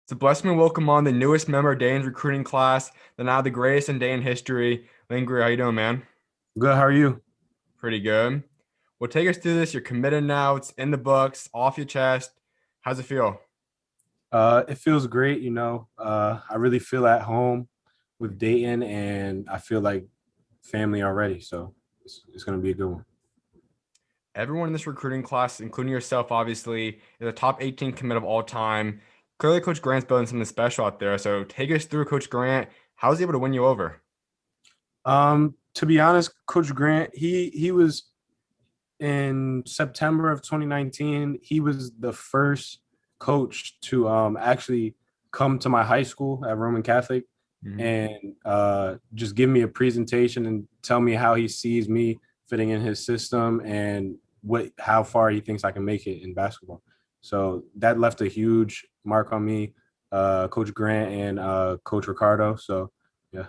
It's a blessing to welcome on the newest member of Dayton's recruiting class, the now the greatest in Dayton history. Lynn Greer, how you doing, man? Good. How are you? Pretty good. Well, take us through this. You're committed now. It's in the books, off your chest. How's it feel? It feels great. I really feel at home with Dayton, and I feel like family already. So it's going to be a good one. Everyone in this recruiting class, including yourself, obviously, is a top 18 commit of all time. Clearly, Coach Grant's building something special out there. So take us through Coach Grant. How was he able to win you over? To be honest, Coach Grant, he was in September of 2019. He was the first coach to actually come to my high school at Roman Catholic Mhm. and just give me a presentation and tell me how he sees me fitting in his system and how far he thinks I can make it in basketball. So that left a huge mark on me, Coach Grant and Coach Ricardo. So yeah.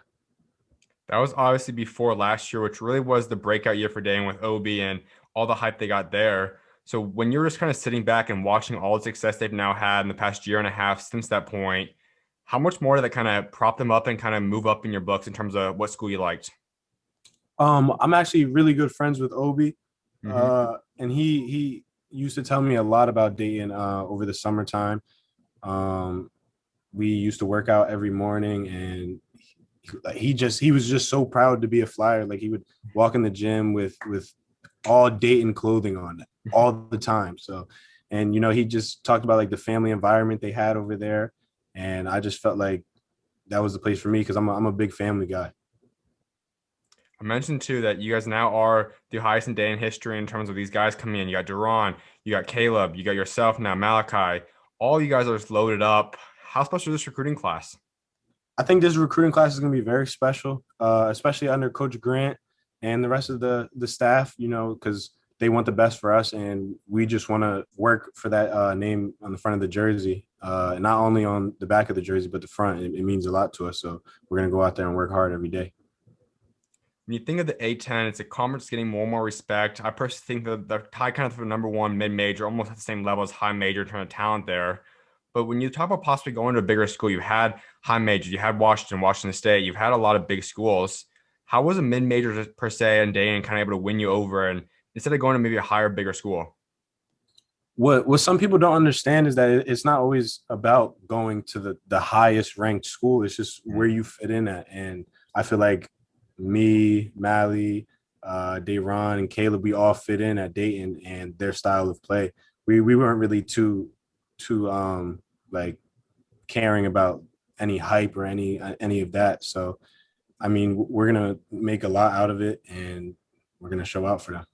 That was obviously before last year, which really was the breakout year for Dayton with Obi and all the hype they got there. So when you're just kind of sitting back and watching all the success they've now had in the past year and a half since that point, how much more did that kind of prop them up and kind of move up in your books in terms of what school you liked? I'm actually really good friends with Obi, Hmm. and he used to tell me a lot about Dayton over the summertime. Um, we used to work out every morning, and he was just so proud to be a Flyer. Like he would walk in the gym with all Dayton clothing on all the time. So, and he just talked about like the family environment they had over there, and I just felt like that was the place for me because I'm a big family guy. I mentioned too that you guys now are the highest in Dayton history in terms of these guys coming in. You got DaRon, you got Kaleb, you got yourself now, Malachi. All you guys are just loaded up. How special is this recruiting class? I think this recruiting class is going to be very special, especially under Coach Grant and the rest of the staff. Because they want the best for us, and we just want to work for that name on the front of the jersey, not only on the back of the jersey but the front. It means a lot to us, so we're going to go out there and work hard every day. When you think of the A10, it's a conference getting more and more respect. I personally think that the tie kind of for the number one mid major, almost at the same level as high major in terms of talent there. But when you talk about possibly going to a bigger school, you had high majors, you had Washington, Washington State, you've had a lot of big schools. How was a mid major per se and Dayton kind of able to win you over and instead of going to maybe a higher, bigger school? What some people don't understand is that it's not always about going to the highest ranked school. It's just where you fit in at. And I feel like me, Mally, DaRon, and Kaleb, we all fit in at Dayton and their style of play. We weren't really too like caring about any hype or any of that. So I mean, we're gonna make a lot out of it, and we're gonna show out for them.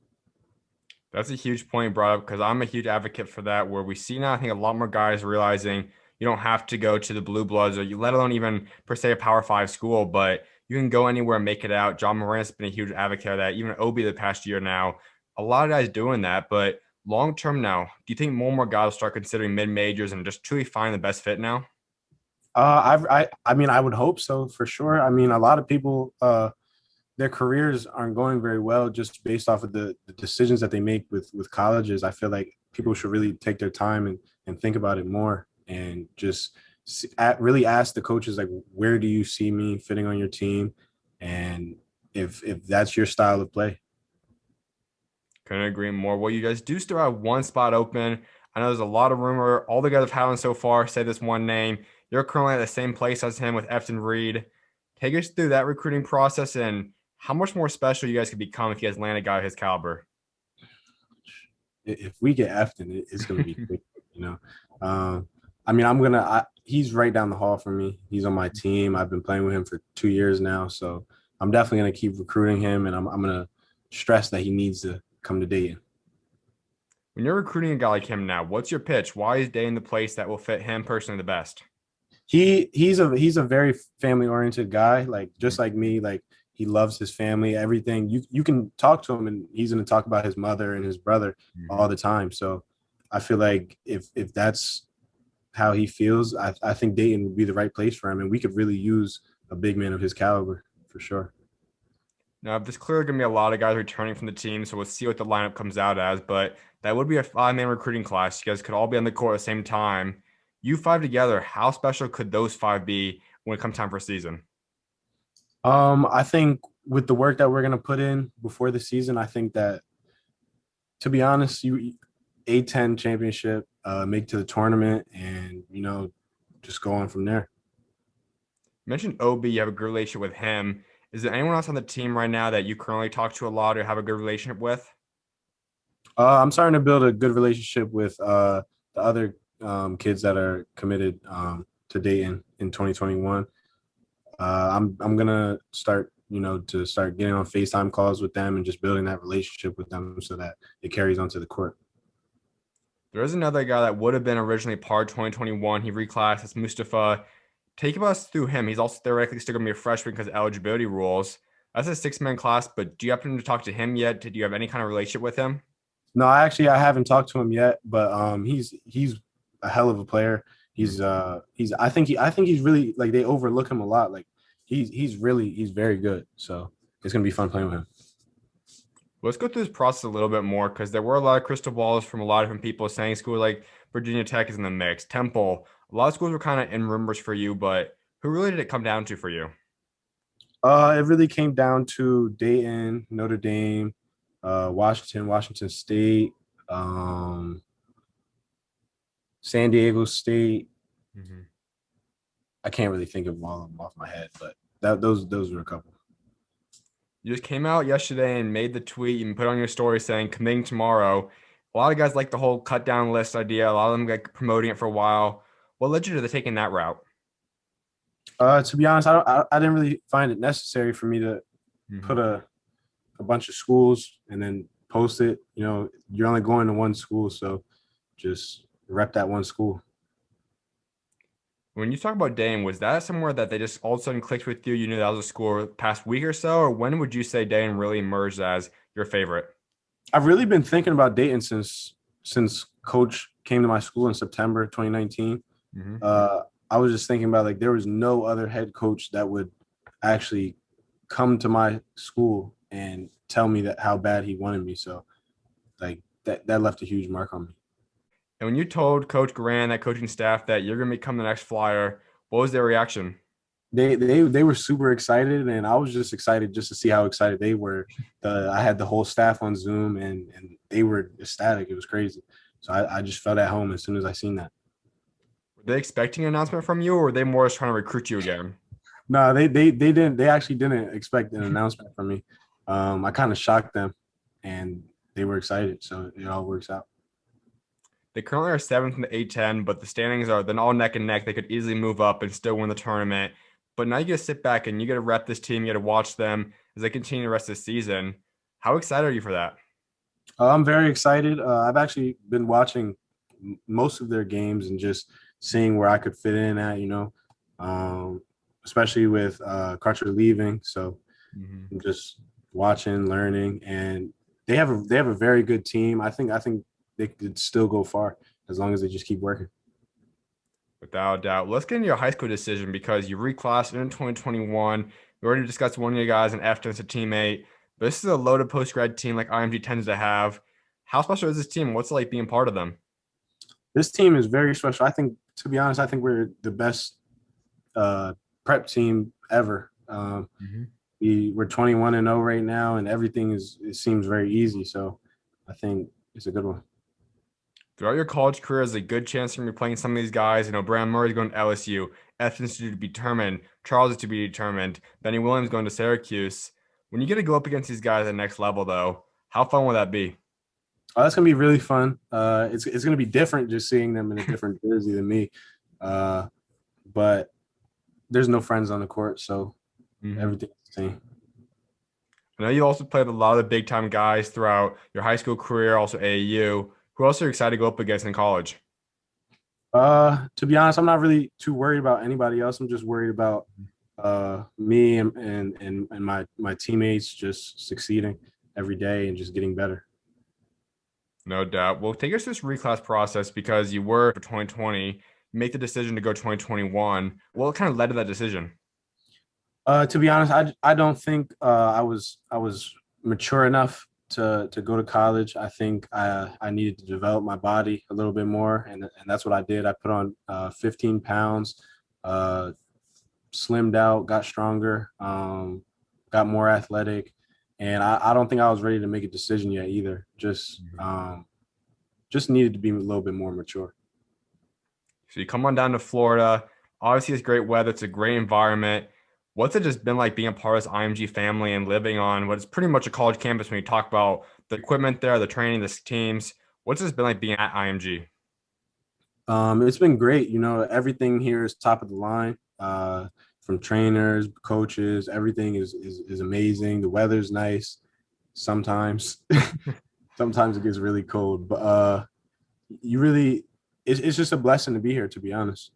That's a huge point brought up because I'm a huge advocate for that. Where we see now, I think a lot more guys realizing you don't have to go to the Blue Bloods or you let alone even per se a Power Five school, but you can go anywhere and make it out. John Morant's been a huge advocate of that. Even Obi the past year now, a lot of guys doing that. But long term now, do you think more and more guys will start considering mid majors and just truly find the best fit now? I mean, I would hope so for sure. I mean, a lot of people, their careers aren't going very well just based off of the decisions that they make with colleges. I feel like people should really take their time and think about it more and just really ask the coaches like, where do you see me fitting on your team, and if that's your style of play. Couldn't agree more. Well, you guys do still have one spot open. I know there's a lot of rumor. All the guys have had on so far say this one name. You're currently at the same place as him with Efton Reed. Take us through that recruiting process and how much more special you guys could become if you guys land a guy of his caliber. If we get Afton, it's going to be quick, you know. Um, I mean, he's right down the hall from me. He's on my team. I've been playing with him for 2 years now, so I'm definitely going to keep recruiting him, and I'm going to stress that he needs to come to Dayton. When you're recruiting a guy like him now, what's your pitch? Why is Day in the place that will fit him personally the best? He's a very family oriented guy, like just like me. Like he loves his family, everything. You can talk to him, and he's going to talk about his mother and his brother all Mhm. the time. So I feel like if that's how he feels, I think Dayton would be the right place for him, and we could really use a big man of his caliber for sure. Now, there's clearly going to be a lot of guys returning from the team, so we'll see what the lineup comes out as. But that would be a five-man recruiting class. You guys could all be on the court at the same time. You five together, how special could those five be when it comes time for season? I think with the work that we're gonna put in before the season, I think that, to be honest, you A10 championship, make to the tournament, and just go on from there. You mentioned Obi, you have a good relationship with him. Is there anyone else on the team right now that you currently talk to a lot or have a good relationship with? I'm starting to build a good relationship with the other kids that are committed to Dayton in 2021. I'm gonna start, to start getting on FaceTime calls with them and just building that relationship with them so that it carries onto the court. There is another guy that would have been originally part 2021. He reclassed. It's Mustapha. Take us through him. He's also theoretically still going to be a freshman because of eligibility rules. That's a six-man class, but do you happen to talk to him yet? Do you have any kind of relationship with him? No, I haven't talked to him yet, but he's a hell of a player. He's I think he's really, like, they overlook him a lot. Like he's very good. So it's gonna be fun playing with him. Let's go through this process a little bit more because there were a lot of crystal balls from a lot of different people saying schools like Virginia Tech is in the mix, Temple. A lot of schools were kind of in rumors for you, but who really did it come down to for you? It really came down to Dayton, Notre Dame, Washington State, um, San Diego State. Mhm. I can't really think of all of them off my head, but those were a couple. You just came out yesterday and made the tweet and put on your story saying committing tomorrow. A lot of guys like the whole cut down list idea. A lot of them like promoting it for a while. What led you to taking that route? To be honest, I didn't really find it necessary for me to put Mhm. a bunch of schools and then post it. You're only going to one school, so just rep that one school. When you talk about Dane, was that somewhere that they just all of a sudden clicked with you? You knew that was a school past week or so, or when would you say Dane really emerged as your favorite? I've really been thinking about Dayton since Coach came to my school in September 2019. Hmm. Uh, I was just thinking about, like, there was no other head coach that would actually come to my school and tell me that how bad he wanted me. So, like, that left a huge mark on me. And when you told Coach Grant, that coaching staff, that you're going to become the next Flyer, what was their reaction? They were super excited, and I was just excited just to see how excited they were. I had the whole staff on Zoom, and they were ecstatic. It was crazy. So I just felt at home as soon as I seen that. Were they expecting an announcement from you, or were they more just trying to recruit you again? No, they didn't. They actually didn't expect an announcement from me. I kind of shocked them, and they were excited. So it all works out. They currently are seventh in the A10, but the standings are then all neck and neck. They could easily move up and still win the tournament. But now you get to sit back and you get to rep this team. You get to watch them as they continue the rest of the season. How excited are you for that? I'm very excited. I've actually been watching most of their games and just seeing where I could fit in at. Um, Especially with Carter leaving. So Mhm. I'm just watching, learning, and they have a very good team. I think they could still go far as long as they just keep working. Without a doubt. Let's get into your high school decision because you reclassed in 2021. We already discussed one of you guys, an F as a teammate. But this is a loaded post-grad team like IMG tends to have. How special is this team? What's it like being part of them? This team is very special. I think, to be honest, I think we're the best uh, prep team ever. Mhm. We're 21-0 right now, and everything it seems very easy. So I think it's a good one. Throughout your college career, there's a good chance you're going to be playing some of these guys. Brandon Murray's going to LSU. Evans to be determined. Charles is to be determined. Benny Williams going to Syracuse. When you get to go up against these guys at the next level, though, how fun will that be? That's gonna be really fun. It's gonna be different just seeing them in a different jersey than me. Uh, but there's no friends on the court, so Mhm. everything's the same. I know you also played with a lot of the big time guys throughout your high school career, also AAU. Who else are you excited to go up against in college? To be honest, I'm not really too worried about anybody else. I'm just worried about me and my teammates just succeeding every day and just getting better. No doubt. Well, take us through this reclass process because you were for 2020, make the decision to go 2021. What kind of led to that decision? To be honest, I don't think I was mature enough to go to college, I think I needed to develop my body a little bit more, and that's what I did. I put on 15 pounds, uh, slimmed out, got stronger, got more athletic, and I don't think I was ready to make a decision yet either. Just needed to be a little bit more mature. So you come on down to Florida. Obviously, it's great weather. It's a great environment. What's it just been like being a part of this IMG family and living on what is pretty much a college campus when you talk about the equipment there, the training, the teams? What's it been like being at IMG? It's been great. You know, everything here is top of the line. From trainers, coaches, everything is amazing. The weather's nice. Sometimes, sometimes it gets really cold, but you really, it's just a blessing to be here. To be honest.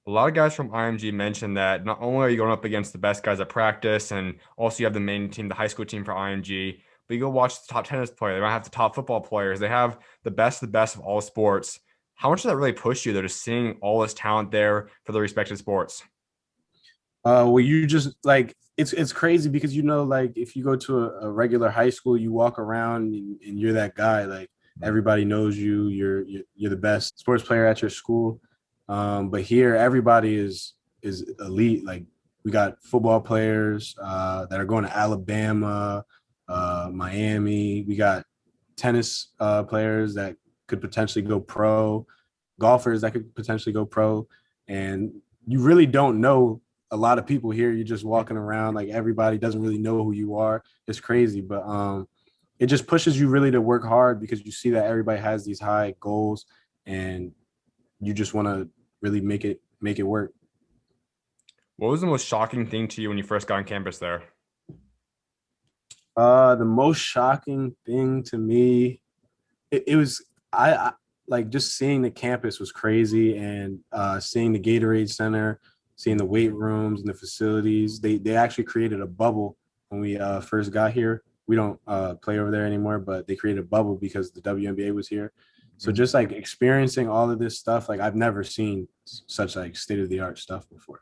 A lot of guys from IMG mentioned that not only are you going up against the best guys at practice, and also you have the main team, the high school team for IMG, but you go watch the top tennis player. They might have the top football players. They have the best of all sports. How much does that really push you, though, just seeing all this talent there for the respective sports? Well, you just like it's crazy because you know, like if you go to a regular high school, you walk around and you're that guy. Like everybody knows you. You're the best sports player at your school. But here, everybody is elite. Like we got football players that are going to Alabama, Miami. We got tennis players that could potentially go pro, golfers that could potentially go pro, and you really don't know a lot of people here. You're just walking around like everybody doesn't really know who you are. It's crazy, but it just pushes you really to work hard because you see that everybody has these high goals, and you just want to really make it work. What was the most shocking thing to you when you first got on campus there? The most shocking thing to me, it was I like just seeing the campus was crazy, and seeing the Gatorade Center, seeing the weight rooms and the facilities. They actually created a bubble when we first got here. We don't play over there anymore, but they created a bubble because the WNBA was here. So just like experiencing all of this stuff, like I've never seen such like state of the art stuff before.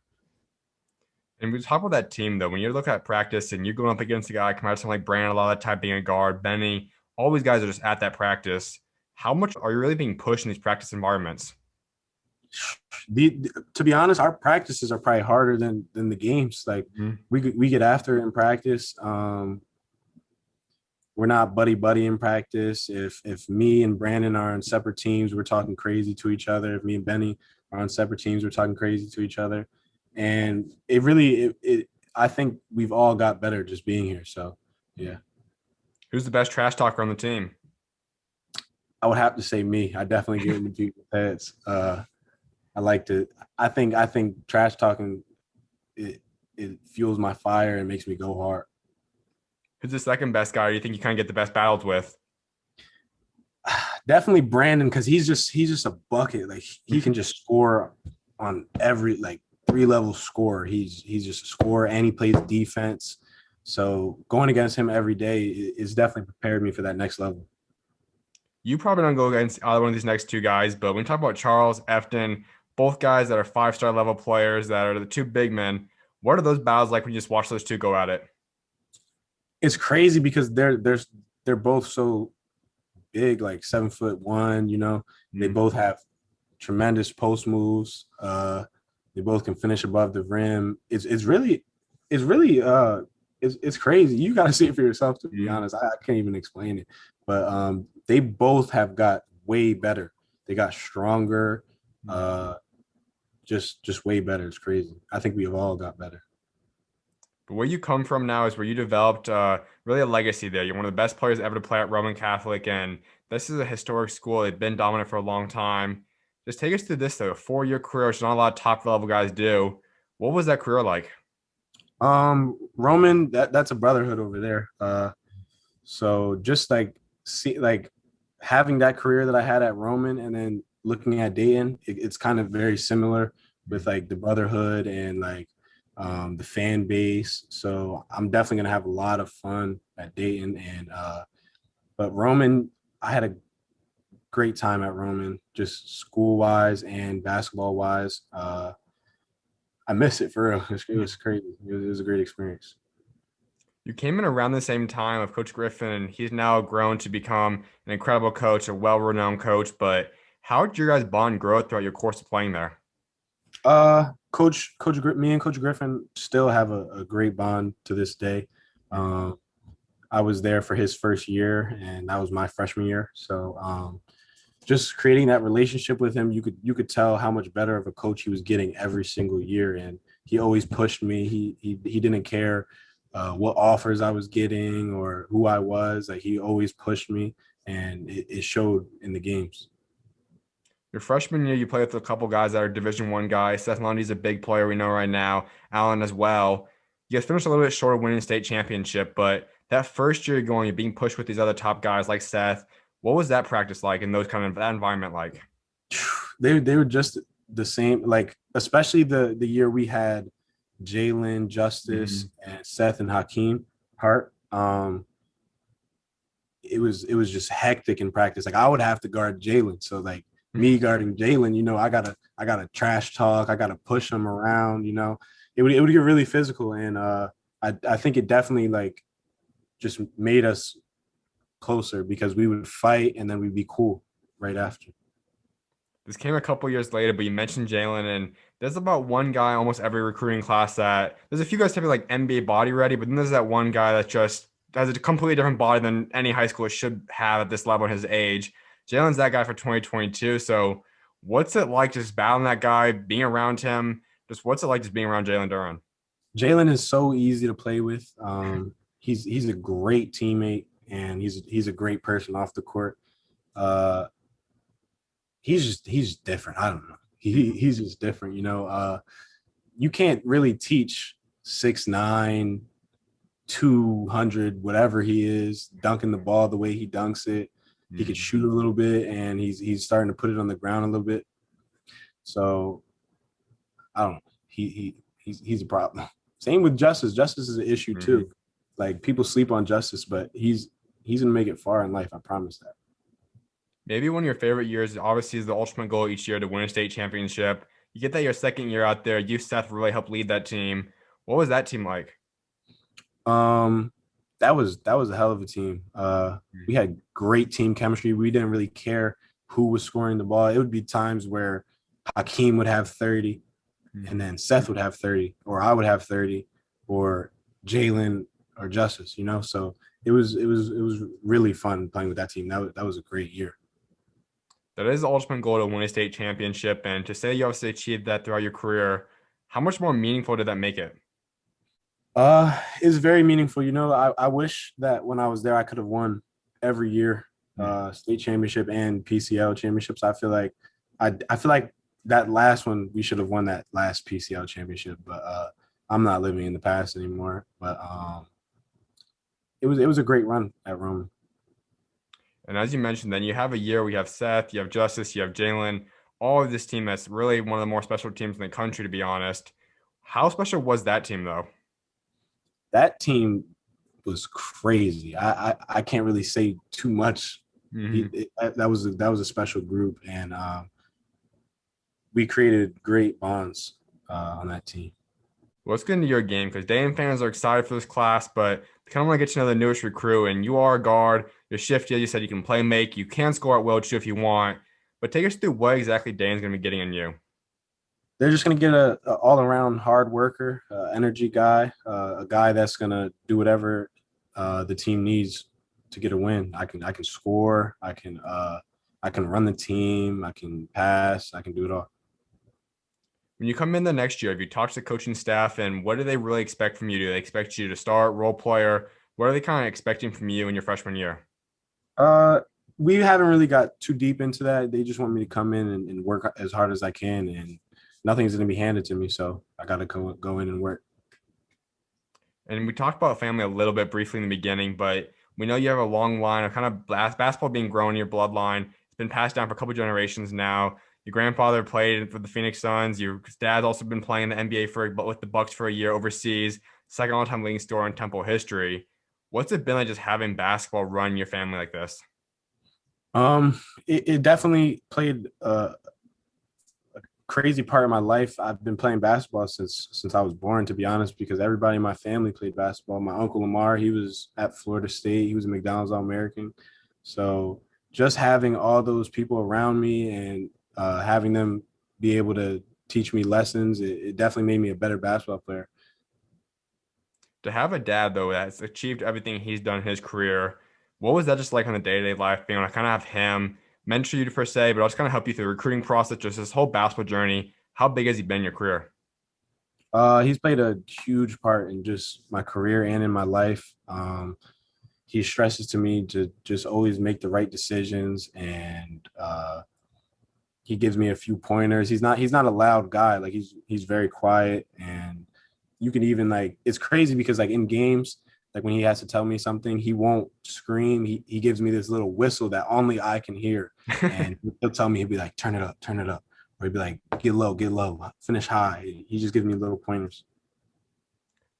And we talk about that team though. When you look at practice and you're going up against a guy compared to someone like Brandon, a lot of the time being a guard, Benny, all these guys are just at that practice. How much are you really being pushed in these practice environments? To be honest, our practices are probably harder than the games. Like Mhm. we get after it in practice. We're not buddy buddy in practice. If me and Brandon are on separate teams, we're talking crazy to each other. If me and Benny are on separate teams, we're talking crazy to each other. And it really I think we've all got better just being here. So yeah. Who's the best trash talker on the team? I would have to say me. I definitely get into people's heads. I like to I think trash talking it fuels my fire and makes me go hard. Who's the second best guy? Or do you think you kind of get the best battles with? Definitely Brandon, because he's just a bucket. Like he can just score on every like three-level score. He's just a scorer and he plays defense. So going against him every day is definitely prepared me for that next level. You probably don't go against either one of these next two guys, but when you talk about Charles, Efton, both guys that are five-star level players that are the two big men, what are those battles like when you just watch those two go at it? It's crazy because they're both so big, like 7'1", you know. They Mm. both have tremendous post moves. They both can finish above the rim. It's crazy. You got to see it for yourself. To be Mm. honest, I can't even explain it. But they both have got way better. They got stronger. Uh, just way better. It's crazy. I think we have all got better. But where you come from now is where you developed really a legacy there. You're one of the best players ever to play at Roman Catholic, and this is a historic school. They've been dominant for a long time. Just take us through this, though. A 4-year career, which not a lot of top level guys do. What was that career like? Roman, that's a brotherhood over there. So just like see like having that career that I had at Roman and then looking at Dayton, it's kind of very similar with like the brotherhood and like the fan base. So I'm definitely gonna have a lot of fun at Dayton and but Roman, I had a great time at Roman, just school wise and basketball wise. I miss it for real. It was crazy. It was a great experience. You came in around the same time of Coach Griffin, and he's now grown to become an incredible coach, a well-renowned coach. But how did your guys' bond grow throughout your course of playing there? Me and Coach Griffin still have a great bond to this day. Um, I was there for his first year, and that was my freshman year. So just creating that relationship with him, you could tell how much better of a coach he was getting every single year, and he always pushed me. He didn't care what offers I was getting or who I was. Like he always pushed me, and it showed in the games. Your freshman year, you played with a couple guys that are Division I guys. Seth Lundy's a big player we know right now. Allen as well. You guys finished a little bit short of winning state championship, but that first year you're being pushed with these other top guys like Seth. What was that practice like and those kind of that environment like? They were just the same. Like especially the year we had Jalen, Justice, Mhm. and Seth and Hakeem Hart. It was just hectic in practice. Like I would have to guard Jalen. So like me guarding Jalen, I gotta trash talk. I gotta push him around. It would get really physical, and I think it definitely like just made us closer because we would fight and then we'd be cool right after. This came a couple years later, but you mentioned Jalen, and there's about one guy almost every recruiting class that there's a few guys typically like NBA body ready, but then there's that one guy that just has a completely different body than any high schooler should have at this level in his age. Jalen's that guy for 2022. So, what's it like just battling that guy, being around him? Just what's it like just being around Jalen DaRon? Jalen is so easy to play with. He's a great teammate and he's a great person off the court. Uh, he's different. I don't know. He's just different. You can't really teach 6'9", 200, whatever he is, dunking the ball the way he dunks it. He could Mhm. shoot a little bit, and he's starting to put it on the ground a little bit. So I don't know. He's a problem. Same with Justice. Justice is an issue too. Mhm. Like people sleep on Justice, but he's gonna make it far in life. I promise that. Maybe one of your favorite years obviously is the ultimate goal each year to win a state championship. You get that your second year out there. You, Seth, really helped lead that team. What was that team like? Um, that was a hell of a team. We Mhm. had great team chemistry. We didn't really care who was scoring the ball. It would be times where Hakeem would have 30, and Mhm. then Seth would have 30, or I would have 30, or Jalen or Justice. So it was really fun playing with that team. That was a great year. That is the ultimate goal to win a state championship. And to say you obviously achieved that throughout your career, how much more meaningful did that make it? It's very meaningful. I wish that when I was there, I could have won every year, state championship and PCL championships. I feel like that last one we should have won that last PCL championship, but I'm not living in the past anymore. But it was a great run at Rome. And as you mentioned, then you have a year where you have Seth, you have Justice, you have Jalen, all of this team that's really one of the more special teams in the country, to be honest. How special was that team, though? That team was crazy. I can't really say too much. Mhm. That was a special group, and we created great bonds on that team. Well, let's get into your game because Dayton fans are excited for this class, but they kind of want to get to know the newest recruit. And you are a guard. You're shifty. As you said, you can play make. You can score at will too if you want. But take us through what exactly Dayton's going to be getting in you. They're just going to get a all around hard worker, energy guy, a guy that's going to do whatever the team needs to get a win. I can score. I can run the team. I can pass. I can do it all. When you come in the next year, have you talked to the coaching staff and what do they really expect from you? Do they expect you to start, role player? What are they kind of expecting from you in your freshman year? Uh, we haven't really got too deep into that. They just want me to come in and work as hard as I can, and nothing's going to be handed to me. So I got to go in and work. And we talked about family a little bit briefly in the beginning, but we know you have a long line of kind of basketball being grown in your bloodline. It's been passed down for a couple generations now. Your grandfather played for the Phoenix Suns. Your dad's also been playing in the NBA but with the Bucks for a year overseas. Second all-time leading scorer in Temple history. What's it been like just having basketball run your family like this? It definitely played crazy part of my life. I've been playing basketball since I was born, to be honest, because everybody in my family played basketball. My uncle Lamar, he was at Florida State. He was a McDonald's All-American. So just having all those people around me and having them be able to teach me lessons, it definitely made me a better basketball player. To have a dad though that's achieved everything he's done in his career, what was that just like on the day-to-day life being able to kind of have him mentor you per se, but also kind of help you through the recruiting process, just this whole basketball journey? How big has he been in your career? He's played a huge part in just my career and in my life. He stresses to me to just always make the right decisions, and he gives me a few pointers. He's not a loud guy. Like he's very quiet, and you can even like it's crazy because like in games, like when he has to tell me something, he won't scream. He gives me this little whistle that only I can hear, and he'll tell me, he'll be like, turn it up, or he'd be like, get low, finish high. He just gives me little pointers.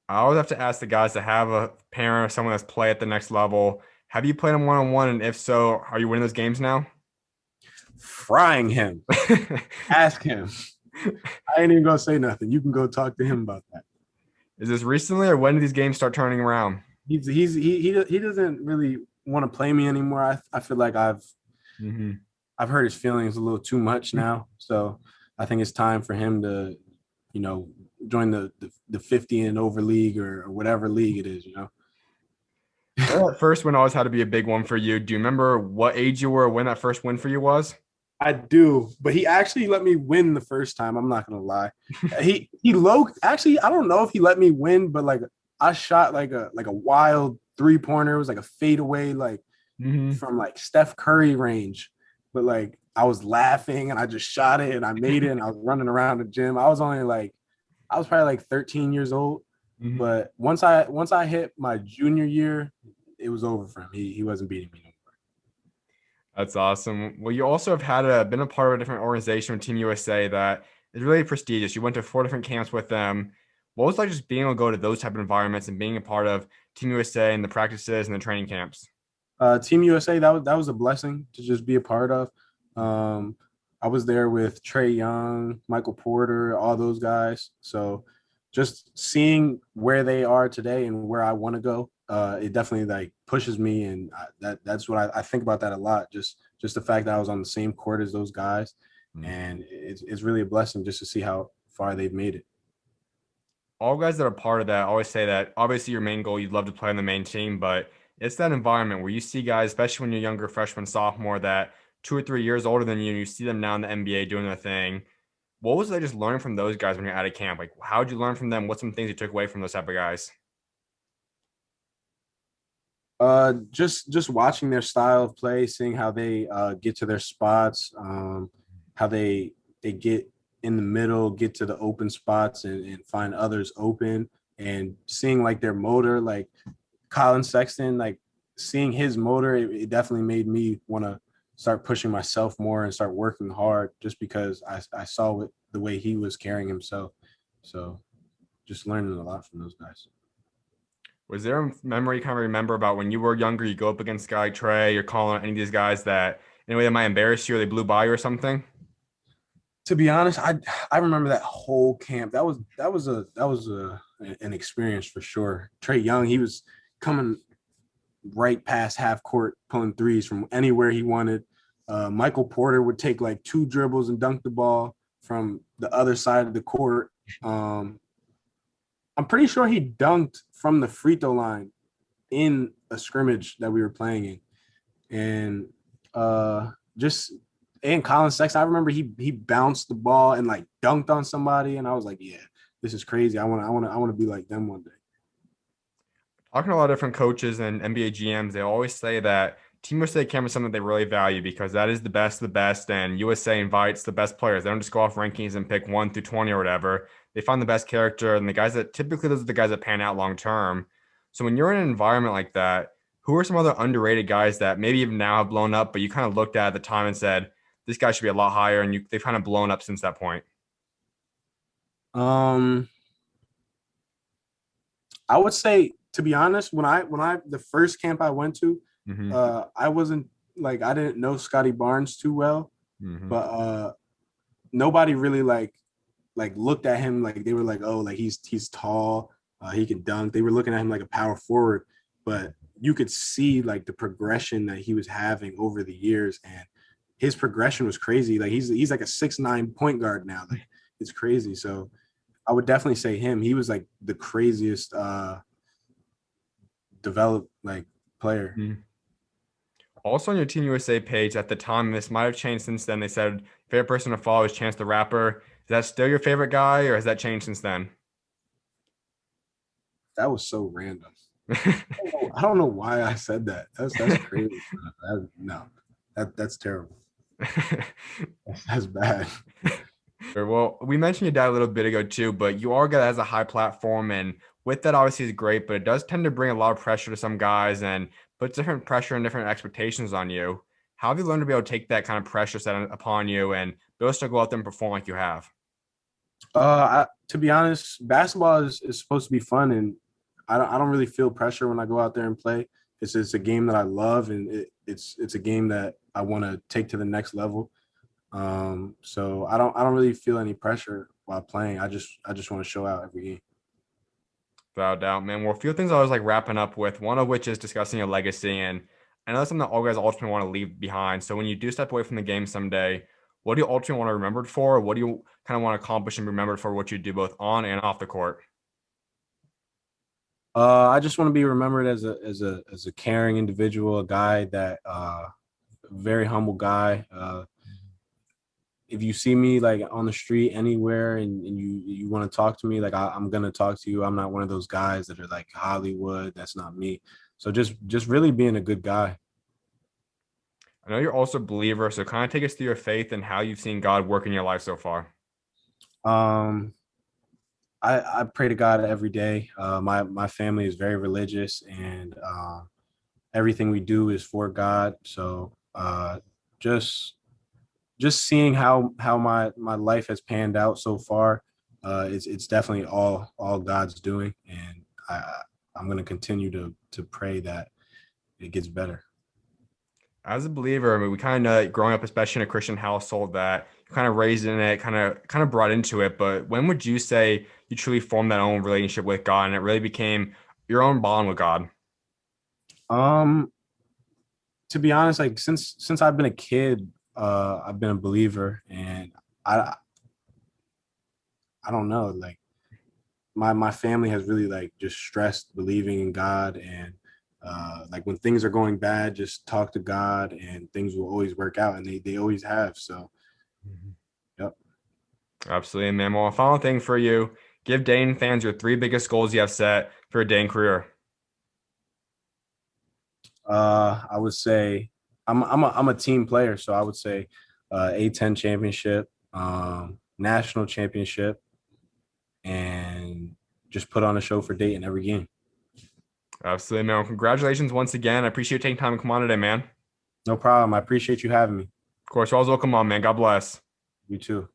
I always have to ask the guys that have a parent or someone that's play at the next level. Have you played him one-on-one? And if so, are you winning those games now? Frying him. Ask him. I ain't even gonna say nothing. You can go talk to him about that. Is this recently or when did these games start turning around? He doesn't really want to play me anymore. I feel like Mm-hmm. I've hurt his feelings a little too much now. So I think it's time for him to, you know, join the 50 and over league or whatever league it is, you know. That first win always had to be a big one for you. Do you remember what age you were when that first win for you was? I do, but he actually let me win the first time. I'm not gonna lie. He low actually I don't know if he let me win, but like I shot like a wild 3-pointer. It was like a fadeaway, like Mm-hmm. from like Steph Curry range. But like I was laughing and I just shot it and I made it and I was running around the gym. I was probably like 13 years old. Mm-hmm. But once I hit my junior year, it was over for him. He wasn't beating me no That's awesome. Well, you also have had been a part of a different organization with Team USA that is really prestigious. You went to 4 different camps with them. What was it like just being able to go to those type of environments and being a part of Team USA and the practices and the training camps? more. Team USA, that was a blessing to just be a part of. Um, I was there with Trey Young, Michael Porter, all those guys. So just seeing where they are today and where I want to go, it definitely like pushes me, and that's what I think about that a lot. Just the fact that I was on the same court as those guys, and it's really a blessing just to see how far they've made it. All guys that are part of that always say that obviously your main goal, you'd love to play on the main team, but it's that environment where you see guys, especially when you're younger, freshman, sophomore, that 2 or 3 years older than you, and you see them now in the NBA doing their thing. What was it just learning from those guys when you're out of camp? Like, how did you learn from them? What's some things you took away from those type of guys? Just watching their style of play, seeing how they get to their spots, how they get in the middle, get to the open spots, and find others open, and seeing like their motor, like Colin Sexton, like seeing his motor, it definitely made me want to start pushing myself more and start working hard, just because I saw it the way he was carrying himself. So just learning a lot from those guys. Was there a memory you kind of remember about when you were younger, you go up against Guy Trey, you're calling any of these guys that in a way that might embarrass you or they blew by you or something? To be honest, I remember that whole camp. That was an experience for sure. Trey Young, he was coming right past half court, pulling threes from anywhere he wanted. Michael Porter would take like 2 dribbles and dunk the ball from the other side of the court. Um, I'm pretty sure he dunked from the free throw line in a scrimmage that we were playing in, and just and Colin Sexton, I remember he bounced the ball and like dunked on somebody, and I was like, yeah, this is crazy. I want to be like them one day. Talking to a lot of different coaches and NBA GMs, they always say that Team USA camp is something they really value because that is the best of the best, and USA invites the best players. They don't just go off rankings and pick 1 through 20 or whatever. They find the best character and the guys that typically those are the guys that pan out long term. So when you're in an environment like that, who are some other underrated guys that maybe even now have blown up, but you kind of looked at the time and said, this guy should be a lot higher, and they've kind of blown up since that point? Um, I would say, to be honest, when I the first camp I went to, Mm-hmm. I wasn't like I didn't know Scotty Barnes too well, Mm-hmm. but nobody really like looked at him like they were like, oh, like he's tall, he can dunk. They were looking at him like a power forward, but you could see like the progression that he was having over the years, and his progression was crazy. Like he's like a 6'9" point guard now. Like it's crazy. So I would definitely say him. He was like the craziest developed like player. Mm. Also on your Team USA page at the time, this might have changed since then. They said favorite person to follow is Chance the Rapper. Is that still your favorite guy, or has that changed since then? That was so random. I don't know why I said that. That's crazy. No, that's terrible. That's bad. Sure. Well, we mentioned your dad a little bit ago too, but you are good as a high platform, and with that, obviously, is great. But it does tend to bring a lot of pressure to some guys, and puts different pressure and different expectations on you. How have you learned to be able to take that kind of pressure set upon you and be able to go out there and perform like you have? To be honest, basketball is supposed to be fun, and I don't really feel pressure when I go out there and play. It's a game that I love, and it's a game that I want to take to the next level. So I don't really feel any pressure while playing. I just want to show out every game. Without a doubt, man. Well, a few things I was like wrapping up with, one of which is discussing your legacy. And I know that's something that all guys ultimately want to leave behind. So when you do step away from the game someday, what do you ultimately want to be remembered for? What do you kind of want to accomplish and be remembered for what you do both on and off the court? I just want to be remembered as a caring individual, a guy that very humble guy. If you see me like on the street anywhere and you want to talk to me, like I'm gonna talk to you. I'm not one of those guys that are like Hollywood. That's not me. So just really being a good guy. I know you're also a believer, so kind of take us through your faith and how you've seen God work in your life so far. Um, I pray to God every day. My family is very religious, and everything we do is for God. So just just seeing how my life has panned out so far, it's definitely all God's doing, and I'm gonna continue to pray that it gets better. As a believer, I mean, we kind of growing up, especially in a Christian household, that you kind of raised in it, kind of brought into it. But when would you say you truly formed that own relationship with God and it really became your own bond with God? Um, to be honest, like since I've been a kid, I've been a believer, and I I don't know, like my family has really like just stressed believing in God, and like when things are going bad, just talk to God and things will always work out, and they always have. So Mhm. yep. Absolutely, man. Well, a final thing for you: give Dayton fans your three biggest goals you have set for your Dayton career. I would say I'm a team player, so I would say A10 championship, national championship, and just put on a show for Dayton every game. Absolutely, man. Well, congratulations once again. I appreciate you taking time to come on today, man. No problem. I appreciate you having me. Of course, you're always welcome on, man. God bless. You too.